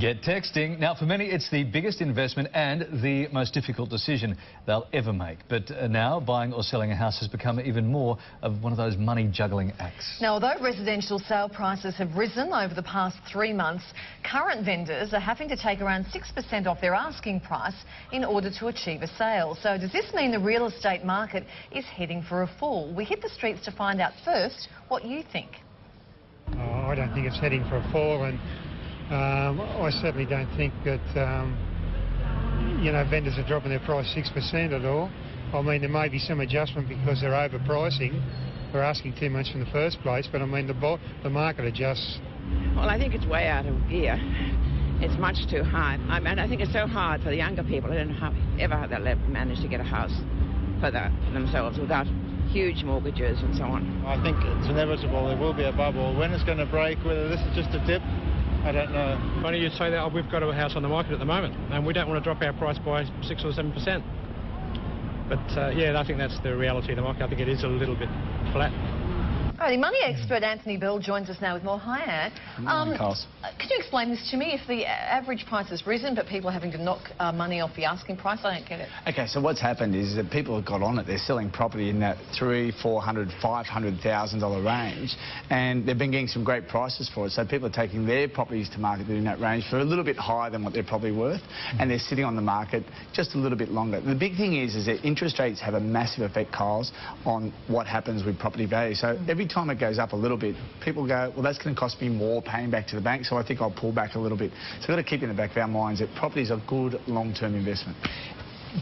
Get texting. Now, for many, it's the biggest investment and the most difficult decision they'll ever make. But now, buying or selling a house has become even more of one of those money-juggling acts. Now, although residential sale prices have risen over the past 3 months, current vendors are having to take around 6% off their asking price in order to achieve a sale. So does this mean the real estate market is heading for a fall? We hit the streets to find out first what you think. I don't think it's heading for a fall, and I certainly don't think that, vendors are dropping their price 6% at all. I mean, there may be some adjustment because they're overpricing. They're asking too much in the first place, but I mean, the market adjusts. Well, I think it's way out of gear. It's much too high. I mean, I think it's so hard for the younger people. I don't know how they'll ever manage to get a house for themselves without huge mortgages and so on. I think it's inevitable. There will be a bubble. When it's going to break, whether this is just a dip, I don't know. Funny you say that. We've got a house on the market at the moment, and we don't want to drop our price by 6 or 7%. But yeah, I think that's the reality of the market. I think it is a little bit flat. The money expert Anthony Bell joins us now with more. Hi, Ant. Could you explain this to me? If the average price has risen, but people are having to knock money off the asking price, I don't get it. Okay, so what's happened is that people have got on it. They're selling property in that $300,000, $400,000, $500,000 range, and they've been getting some great prices for it. So people are taking their properties to market in that range for a little bit higher than what they're probably worth, and they're sitting on the market just a little bit longer. The big thing is that interest rates have a massive effect, Kyles, on what happens with property value. So every time it goes up a little bit, people go, well, that's going to cost me more paying back to the bank, so I think I'll pull back a little bit. So we've got to keep in the back of our minds that property is a good long-term investment.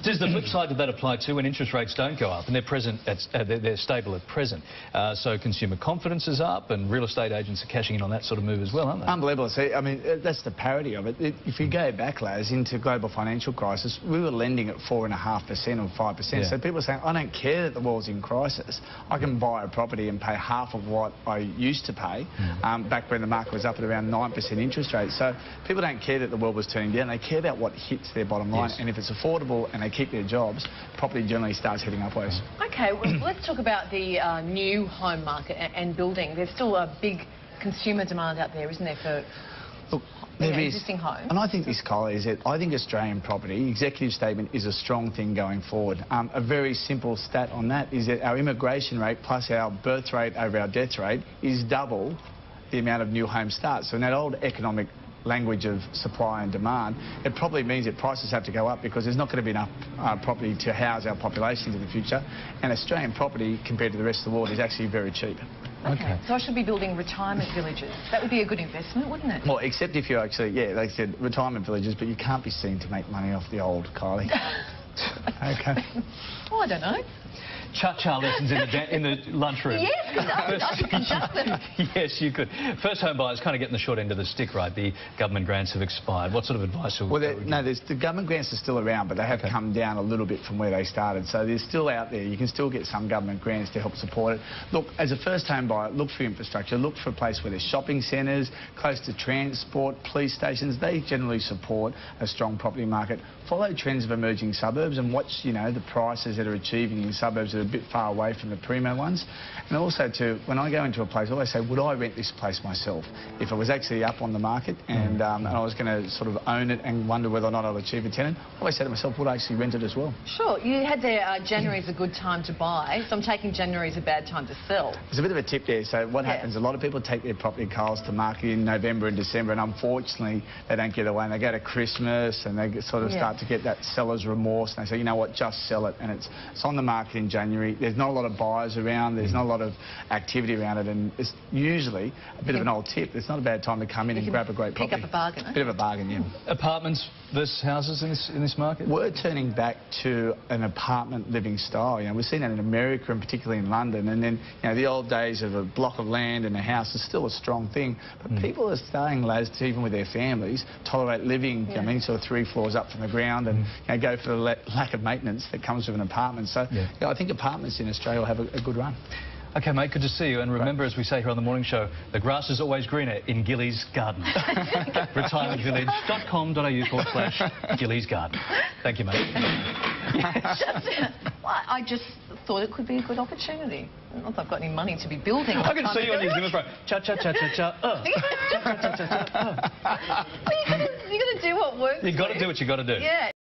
Does the flip side to that apply too when interest rates don't go up and they're stable at present? So consumer confidence is up and real estate agents are cashing in on that sort of move as well, aren't they? Unbelievable. See, I mean, that's the parody of it. If you go back, Laz, into global financial crisis, we were lending at 4.5% or 5%. Yeah. So people are saying, I don't care that the world's in crisis. I can buy a property and pay half of what I used to pay back when the market was up at around 9% interest rate. So people don't care that the world was turning down. They care about what hits their bottom line. Yes. And if it's affordable and they keep their jobs, property generally starts heading upwards. OK, well, let's talk about the new home market and building. There's still a big consumer demand out there, isn't there, for existing homes? And I think this, Kyle, is that I think Australian property, executive statement, is a strong thing going forward. A very simple stat on that is that our immigration rate plus our birth rate over our death rate is double the amount of new home starts. So in that old economic language of supply and demand, it probably means that prices have to go up because there's not going to be enough property to house our populations in the future. And Australian property, compared to the rest of the world, is actually very cheap. Okay. So I should be building retirement villages. That would be a good investment, wouldn't it? Well, except if you're actually, yeah, they said retirement villages, but you can't be seen to make money off the old, Kylie. Okay. Oh, I don't know. Cha-cha lessons in the lunchroom. Yes, I could conduct them. Yes, you could. First home buyers kind of getting the short end of the stick, right? The government grants have expired. What sort of advice would the government grants are still around, but they have come down a little bit from where they started. So they're still out there. You can still get some government grants to help support it. Look, as a first home buyer, look for infrastructure. Look for a place where there's shopping centres, close to transport, police stations. They generally support a strong property market. Follow trends of emerging suburbs and watch, the prices that are achieving in suburbs that are a bit far away from the primo ones. And also, when I go into a place, I always say, would I rent this place myself? If it was actually up on the market and I was going to sort of own it and wonder whether or not I'll achieve a tenant, I always say to myself, would I actually rent it as well? Sure. You had there, January's a good time to buy, so I'm taking January's a bad time to sell. There's a bit of a tip there. So what happens, a lot of people take their property, Kyles, to market in November and December, and unfortunately, they don't get away. And they go to Christmas and they sort of start to get that seller's remorse, and they say, you know what, just sell it. And it's on the market in January. There's not a lot of buyers around. There's not a lot of activity around it, and it's usually a bit of an old tip. It's not a bad time to come in and grab a great property. Pick up a bargain. A bit of a bargain, yeah. Apartments versus houses in this market? We're turning back to an apartment living style. We've seen that in America and particularly in London. And then, the old days of a block of land and a house is still a strong thing. But people are starting, Laz, to, even with their families, tolerate living, sort of 3 floors up from the ground and go for the lack of maintenance that comes with an apartment. So I think apartments in Australia will have a good run. OK, mate, good to see you. And remember, as we say here on The Morning Show, the grass is always greener in Gillies Garden. retirementvillage.com.au/Gillies Garden. Thank you, mate. I just thought it could be a good opportunity. Not that I've got any money to be building. I can see you on New Zealand, bro. Cha-cha-cha-cha-cha. Well, you what works. You've got for to do what you've got to do. Yeah.